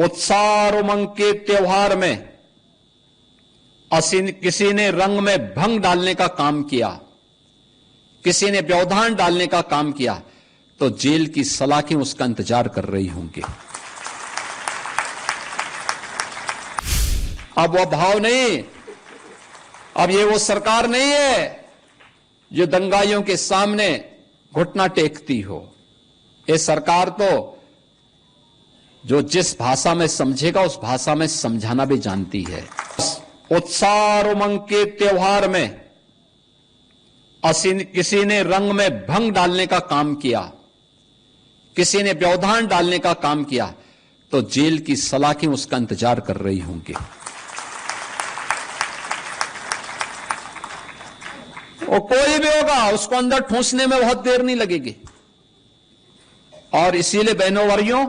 उत्साह और उमंग के त्योहार में किसी ने रंग में भंग डालने का काम किया, किसी ने व्यवधान डालने का काम किया, तो जेल की सलाखें उसका इंतजार कर रही होंगी। अब वह भाव नहीं, अब ये वो सरकार नहीं है जो दंगाइयों के सामने घुटना टेकती हो। ये सरकार तो जो जिस भाषा में समझेगा उस भाषा में समझाना भी जानती है। उत्साह और उमंग के त्योहार में किसी ने रंग में भंग डालने का काम किया, किसी ने व्यवधान डालने का काम किया, तो जेल की सलाखें उसका इंतजार कर रही होंगी। और कोई भी होगा उसको अंदर ठूंसने में बहुत देर नहीं लगेगी। और इसीलिए बहनों भाइयों,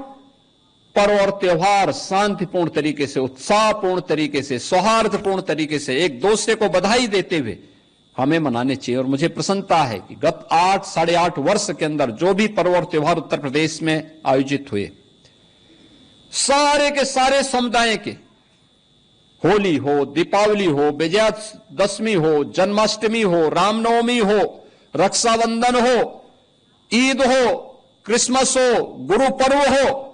पर्व और त्योहार शांतिपूर्ण तरीके से, उत्साहपूर्ण तरीके से, सौहार्दपूर्ण तरीके से एक दूसरे को बधाई देते हुए हमें मनाने चाहिए। और मुझे प्रसन्नता है कि गत 8-8.5 वर्ष के अंदर जो भी पर्व और त्योहार उत्तर प्रदेश में आयोजित हुए, सारे के सारे समुदाय के, होली हो, दीपावली हो, विजयादशमी हो, जन्माष्टमी हो, रामनवमी हो, रक्षाबंधन हो, ईद हो, क्रिसमस हो, गुरु पर्व हो,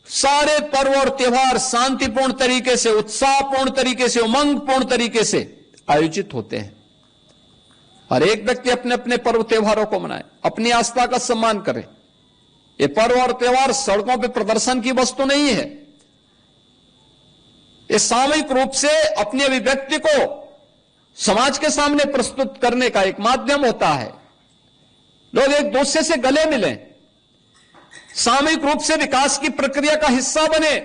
सारे पर्व और त्योहार शांतिपूर्ण तरीके से, उत्साहपूर्ण तरीके से, उमंगपूर्ण तरीके से आयोजित होते हैं। हर एक व्यक्ति अपने अपने पर्व त्योहारों को मनाए, अपनी आस्था का सम्मान करे। ये पर्व और त्योहार सड़कों पर प्रदर्शन की वस्तु नहीं है। ये सामूहिक रूप से अपनी अभिव्यक्ति को समाज के सामने प्रस्तुत करने का एक माध्यम होता है। लोग एक दूसरे से गले मिलें, सामूहिक रूप से विकास की प्रक्रिया का हिस्सा बने,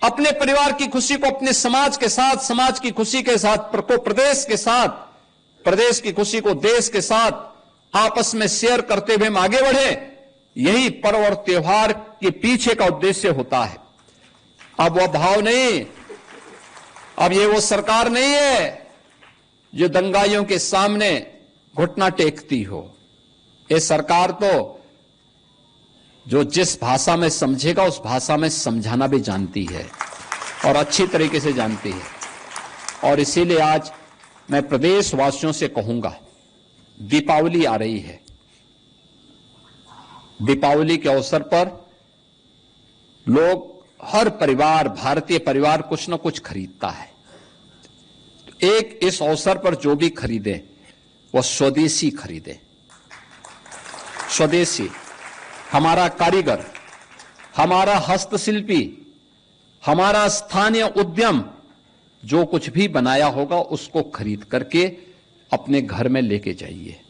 अपने परिवार की खुशी को अपने समाज के साथ, समाज की खुशी के साथ प्रदेश के साथ, प्रदेश की खुशी को देश के साथ आपस में शेयर करते हुए हम आगे बढ़े। यही पर्व और त्योहार के पीछे का उद्देश्य होता है। अब वह भाव नहीं, अब ये वो सरकार नहीं है जो दंगाइयों के सामने घुटना टेकती हो। ये सरकार तो जो जिस भाषा में समझेगा उस भाषा में समझाना भी जानती है और अच्छी तरीके से जानती है। और इसीलिए आज मैं प्रदेशवासियों से कहूंगा, दीपावली आ रही है। दीपावली के अवसर पर लोग, हर परिवार, भारतीय परिवार कुछ न कुछ खरीदता है। एक इस अवसर पर जो भी खरीदे वह स्वदेशी खरीदे। स्वदेशी, हमारा कारीगर, हमारा हस्तशिल्पी, हमारा स्थानीय उद्यम जो कुछ भी बनाया होगा उसको खरीद करके अपने घर में लेके जाइए।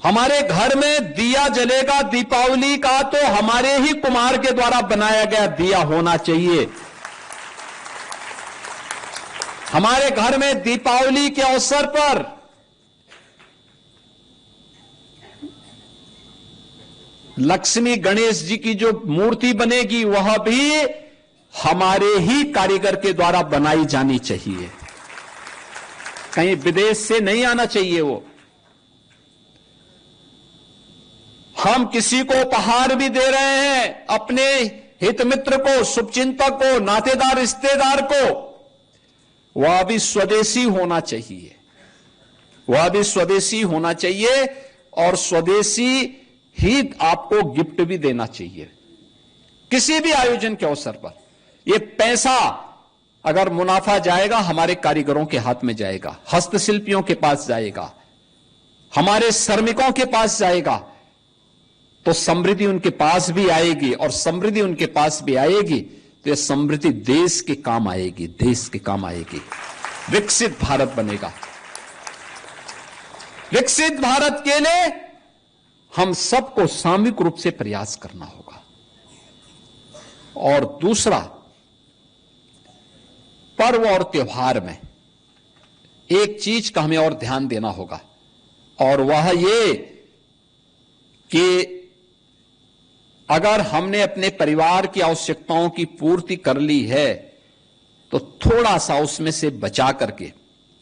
हमारे घर में दिया जलेगा दीपावली का तो हमारे ही कुम्हार के द्वारा बनाया गया दिया होना चाहिए। हमारे घर में दीपावली के अवसर पर लक्ष्मी गणेश जी की जो मूर्ति बनेगी वह भी हमारे ही कारीगर के द्वारा बनाई जानी चाहिए, कहीं विदेश से नहीं आना चाहिए। वो हम किसी को उपहार भी दे रहे हैं, अपने हित मित्र को, शुभचिंतक को, नातेदार, रिश्तेदार को, वह भी स्वदेशी होना चाहिए, वह भी स्वदेशी होना चाहिए। और स्वदेशी ही आपको गिफ्ट भी देना चाहिए किसी भी आयोजन के अवसर पर। ये पैसा अगर मुनाफा जाएगा हमारे कारीगरों के हाथ में जाएगा, हस्तशिल्पियों के पास जाएगा, हमारे श्रमिकों के पास जाएगा, तो समृद्धि उनके पास भी आएगी। और समृद्धि उनके पास भी आएगी तो यह समृद्धि देश के काम आएगी, देश के काम आएगी। विकसित भारत बनेगा। विकसित भारत के लिए हम सबको सामूहिक रूप से प्रयास करना होगा। और दूसरा, पर्व और त्योहार में एक चीज का हमें और ध्यान देना होगा, और वह ये कि अगर हमने अपने परिवार की आवश्यकताओं की पूर्ति कर ली है तो थोड़ा सा उसमें से बचा करके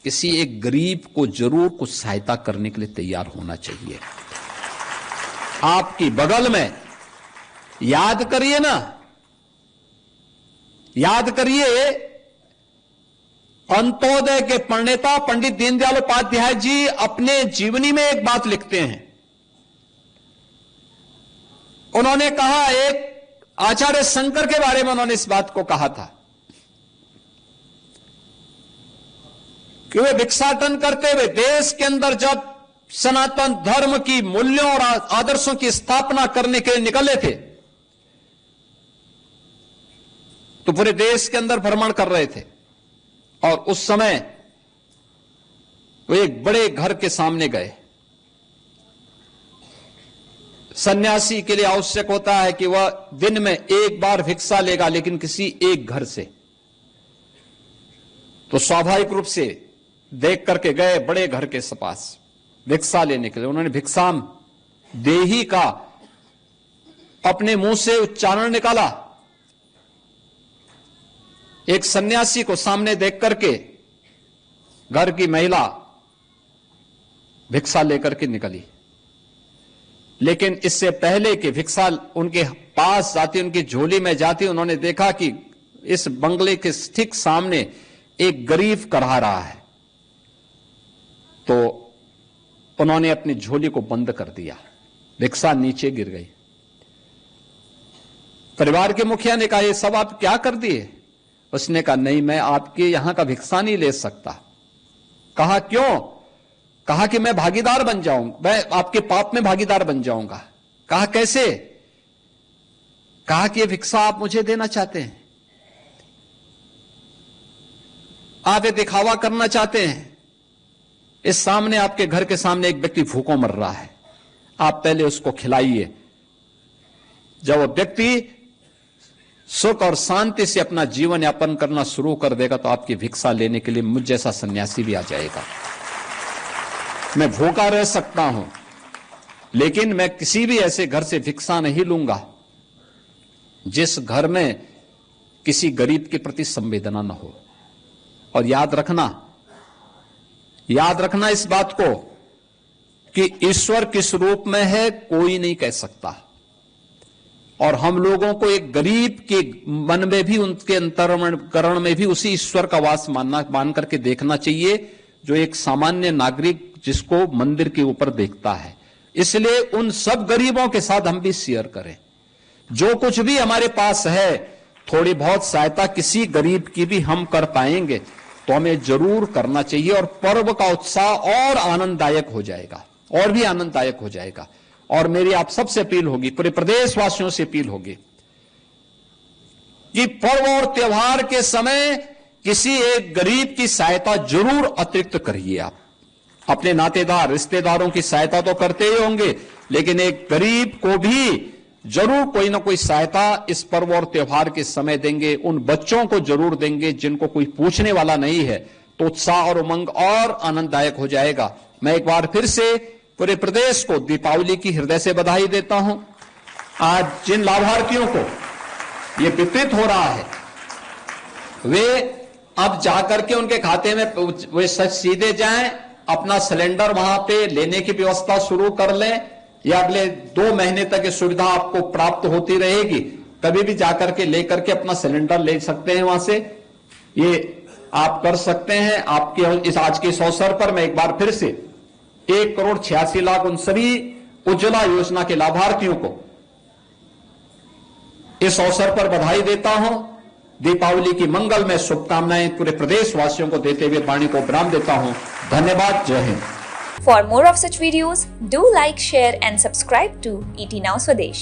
किसी एक गरीब को जरूर कुछ सहायता करने के लिए तैयार होना चाहिए। आपकी बगल में याद करिए ना, याद करिए, अंत्योदय के प्रणेता पंडित दीनदयाल उपाध्याय जी अपने जीवनी में एक बात लिखते हैं। उन्होंने कहा, एक आचार्य शंकर के बारे में उन्होंने इस बात को कहा था कि वे भिक्षाटन करते हुए देश के अंदर जब सनातन धर्म की मूल्यों और आदर्शों की स्थापना करने के लिए निकले थे तो पूरे देश के अंदर भ्रमण कर रहे थे, और उस समय वो एक बड़े घर के सामने गए। सन्यासी के लिए आवश्यक होता है कि वह दिन में एक बार भिक्षा लेगा, लेकिन किसी एक घर से। तो स्वाभाविक रूप से देख करके गए बड़े घर के पास भिक्षा लेने के लिए। उन्होंने भिक्षाम देही का अपने मुंह से उच्चारण निकाला। एक सन्यासी को सामने देख करके घर की महिला भिक्षा लेकर के निकली, लेकिन इससे पहले कि भिक्षा उनके पास जाती, उनकी झोली में जाती, उन्होंने देखा कि इस बंगले के ठीक सामने एक गरीब करहा रहा है। तो उन्होंने अपनी झोली को बंद कर दिया, भिक्षा नीचे गिर गई। परिवार के मुखिया ने कहा, ये सब आप क्या कर दिए? उसने कहा, नहीं, मैं आपके यहां का भिक्षा नहीं ले सकता। कहा, क्यों? कहा कि मैं भागीदार बन जाऊंगा, मैं आपके पाप में भागीदार बन जाऊंगा। कहा, कैसे? कहा कि ये भिक्षा आप मुझे देना चाहते हैं, आप ये दिखावा करना चाहते हैं। इस सामने आपके घर के सामने एक व्यक्ति भूखों मर रहा है, आप पहले उसको खिलाइए। जब वो व्यक्ति सुख और शांति से अपना जीवन यापन करना शुरू कर देगा तो आपकी भिक्षा लेने के लिए मुझ जैसा सन्यासी भी आ जाएगा। मैं भूखा रह सकता हूं, लेकिन मैं किसी भी ऐसे घर से भिक्षा नहीं लूंगा जिस घर में किसी गरीब के प्रति संवेदना न हो। और याद रखना इस बात को कि ईश्वर किस रूप में है कोई नहीं कह सकता, और हम लोगों को एक गरीब के मन में भी, उनके अंतःकरण में भी उसी ईश्वर का वास मान करके देखना चाहिए जो एक सामान्य नागरिक जिसको मंदिर के ऊपर देखता है। इसलिए उन सब गरीबों के साथ हम भी शेयर करें। जो कुछ भी हमारे पास है, थोड़ी बहुत सहायता किसी गरीब की भी हम कर पाएंगे तो हमें जरूर करना चाहिए, और पर्व का उत्साह और आनंददायक हो जाएगा, और भी आनंददायक हो जाएगा। और मेरी आप सबसे अपील होगी, पूरे प्रदेशवासियों से अपील होगी कि पर्व और त्योहार के समय किसी एक गरीब की सहायता जरूर अतिरिक्त करिए। आप अपने नातेदार रिश्तेदारों की सहायता तो करते ही होंगे, लेकिन एक गरीब को भी जरूर कोई ना कोई सहायता इस पर्व और त्योहार के समय देंगे। उन बच्चों को जरूर देंगे जिनको कोई पूछने वाला नहीं है, तो उत्साह और उमंग और आनंददायक हो जाएगा। मैं एक बार फिर से पूरे प्रदेश को दीपावली की हृदय से बधाई देता हूं। आज जिन लाभार्थियों को ये वितरित हो रहा है, वे अब जाकर के उनके खाते में वे सच सीधे जाएं, अपना सिलेंडर वहां पे लेने की व्यवस्था शुरू कर लें, या अगले 2 महीने तक ये सुविधा आपको प्राप्त होती रहेगी। कभी भी जाकर के लेकर के अपना सिलेंडर ले सकते हैं वहां से, ये आप कर सकते हैं। आपके इस आज के इस अवसर पर मैं एक बार फिर से 1,86,00,000 उन सभी उज्ज्वला योजना के लाभार्थियों को इस अवसर पर बधाई देता हूं। दीपावली की मंगलमय शुभकामनाएं पूरे प्रदेशवासियों को देते हुए वाणी को विराम देता हूं। धन्यवाद। जय Hind. For more of such videos, do like, share and subscribe to ET Now Swadesh.